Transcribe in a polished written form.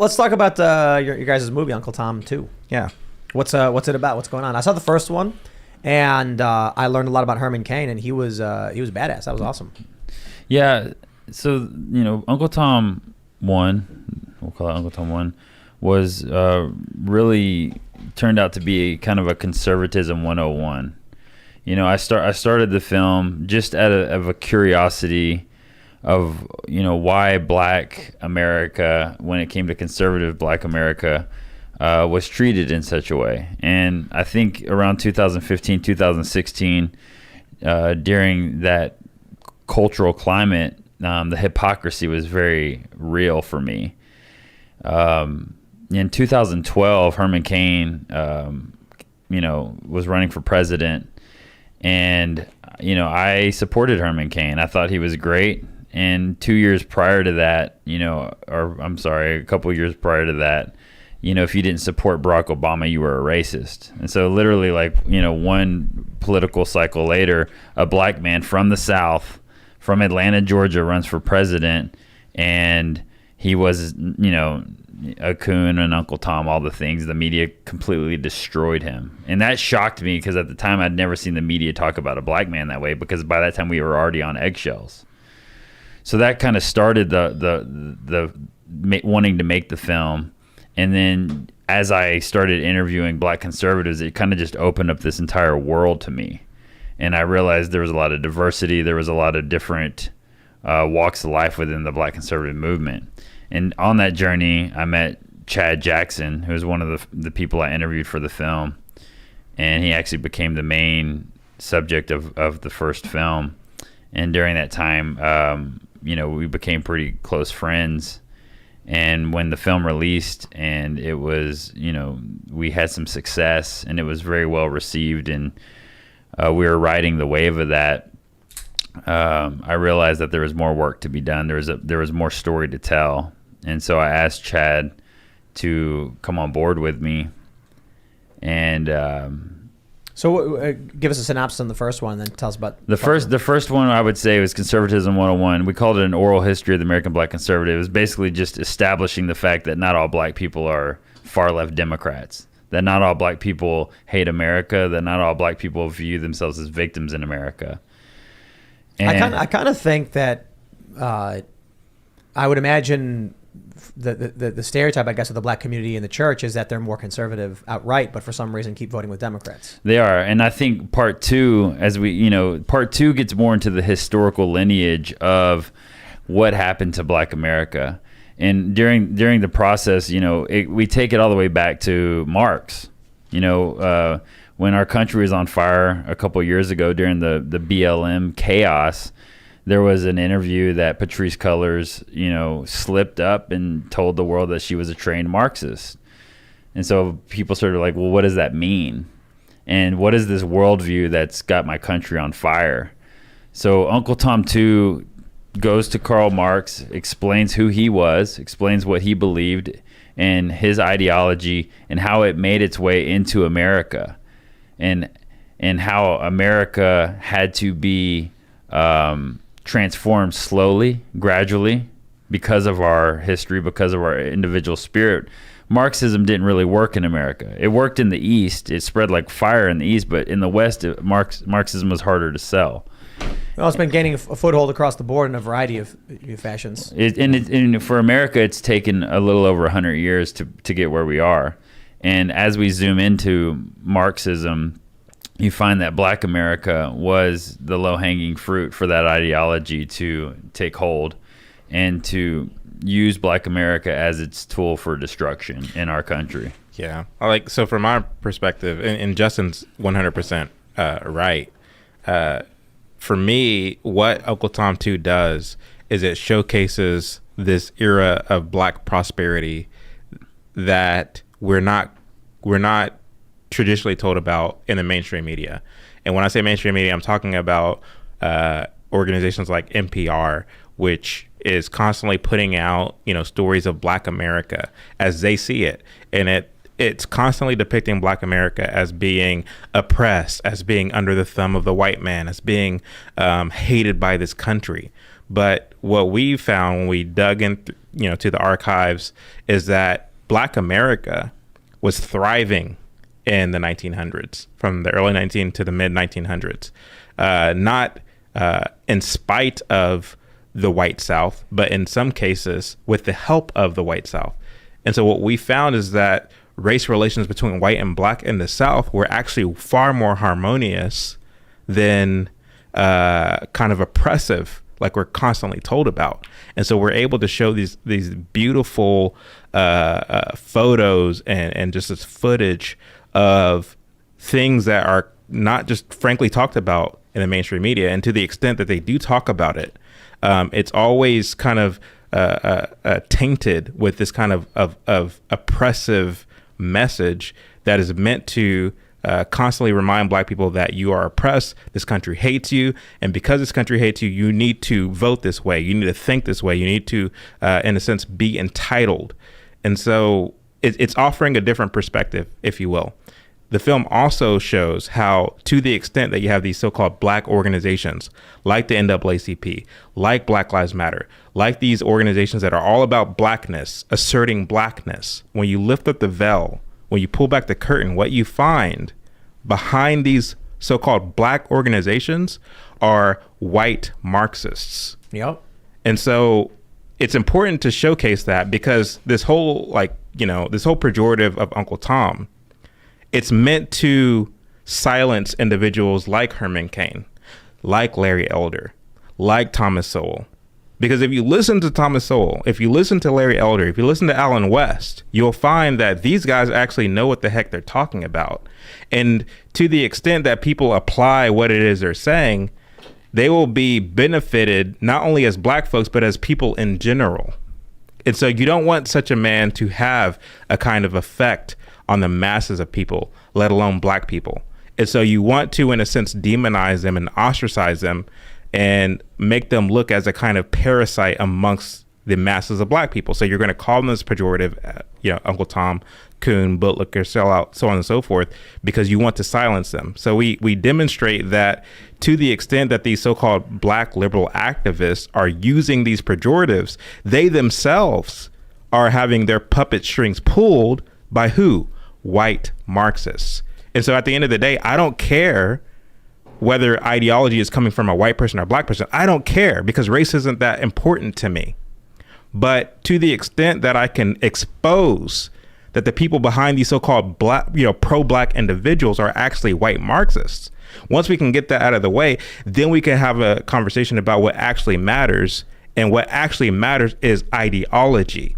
Let's talk about your guys' movie, Uncle Tom 2. Yeah. What's it about? What's going on? I saw the first one, and I learned a lot about Herman Cain, and he was badass. That was awesome. Yeah. So, Uncle Tom 1, we'll call it Uncle Tom 1, was really turned out to be kind of a conservatism 101. I started the film just out of a curiosity of why Black America, when it came to conservative Black America, was treated in such a way. And I think around 2015, 2016, during that cultural climate, the hypocrisy was very real for me. In 2012, Herman Cain, was running for president, and I supported Herman Cain. I thought he was great. And 2 years prior to that, a couple years prior to that, if you didn't support Barack Obama, you were a racist. And so literally one political cycle later, a Black man from the South, from Atlanta, Georgia, runs for president, and he was, a coon and Uncle Tom, all the things. The media completely destroyed him. And that shocked me because at the time I'd never seen the media talk about a Black man that way, because by that time we were already on eggshells. So that kind of started the wanting to make the film. And then as I started interviewing Black conservatives, it kind of just opened up this entire world to me. And I realized there was a lot of diversity. There was a lot of different walks of life within the Black conservative movement. And on that journey, I met Chad Jackson, who was one of the people I interviewed for the film. And he actually became the main subject of the first film. And during that time, we became pretty close friends. And when the film released and it was, we had some success and it was very well received, and we were riding the wave of that, I realized that there was more work to be done. There was more story to tell. And so I asked Chad to come on board with me. And so give us a synopsis on the first one, and then tell us about the first one. I would say was Conservatism 101. We called it an oral history of the American Black conservative. It was basically just establishing the fact that not all Black people are far left Democrats, that not all Black people hate America, that not all Black people view themselves as victims in America. And I kind of think that I would imagine the stereotype, I guess, of the Black community in the church is that they're more conservative outright, but for some reason keep voting with Democrats. They are. And I think part two gets more into the historical lineage of what happened to Black America. And during the process, we take it all the way back to Marx. When our country was on fire a couple of years ago during the BLM chaos, there was an interview that Patrisse Cullors, slipped up and told the world that she was a trained Marxist. And so people sort of like, well, what does that mean? And what is this worldview that's got my country on fire? So Uncle Tom 2 goes to Karl Marx, explains who he was, explains what he believed and his ideology and how it made its way into America, and how America had to be transformed slowly, gradually, because of our history, because of our individual spirit. Marxism didn't really work in America. It worked in the East. It spread like fire in the East, but in the West, Marxism was harder to sell. Well, it's been gaining a foothold across the board in a variety of fashions. And for America, it's taken a little over 100 years to get where we are. And as we zoom into Marxism, you find that Black America was the low-hanging fruit for that ideology to take hold and to use Black America as its tool for destruction in our country. Yeah. So from our perspective, and Justin's 100% right, for me, what Uncle Tom 2 does is it showcases this era of Black prosperity that we're not traditionally told about in the mainstream media. And when I say mainstream media, I'm talking about organizations like NPR, which is constantly putting out, stories of Black America as they see it. And it's constantly depicting Black America as being oppressed, as being under the thumb of the white man, as being hated by this country. But what we found when we dug in, to the archives, is that Black America was thriving in the 1900s, from the early 19 to the mid 1900s, not in spite of the white South, but in some cases with the help of the white South. And so what we found is that race relations between white and Black in the South were actually far more harmonious than kind of oppressive, like we're constantly told about. And so we're able to show these beautiful photos and just this footage of things that are not just frankly talked about in the mainstream media. And to the extent that they do talk about it, it's always kind of tainted with this kind of oppressive message that is meant to constantly remind Black people that you are oppressed, this country hates you, and because this country hates you, you need to vote this way, you need to think this way, you need to, in a sense, be entitled. And so it's offering a different perspective, if you will. The film also shows how, to the extent that you have these so-called Black organizations like the NAACP, like Black Lives Matter, like these organizations that are all about Blackness, asserting Blackness, when you lift up the veil, when you pull back the curtain, what you find behind these so-called Black organizations are white Marxists. Yep. And so it's important to showcase that, because this whole pejorative of Uncle Tom, it's meant to silence individuals like Herman Cain, like Larry Elder, like Thomas Sowell. Because if you listen to Thomas Sowell, if you listen to Larry Elder, if you listen to Allen West, you'll find that these guys actually know what the heck they're talking about. And to the extent that people apply what it is they're saying, they will be benefited not only as Black folks, but as people in general. And so you don't want such a man to have a kind of effect on the masses of people, let alone Black people. And so you want to, in a sense, demonize them and ostracize them and make them look as a kind of parasite amongst the masses of Black people. So you're going to call them this pejorative, Uncle Tom, coon, bootlicker, sellout, so on and so forth, because you want to silence them. So we demonstrate that, to the extent that these so-called Black liberal activists are using these pejoratives, they themselves are having their puppet strings pulled by who? White Marxists. And so at the end of the day, I don't care whether ideology is coming from a white person or a Black person. I don't care, because race isn't that important to me. But to the extent that I can expose that the people behind these so-called Black, pro-Black individuals are actually white Marxists, once we can get that out of the way, then we can have a conversation about what actually matters. And what actually matters is ideology.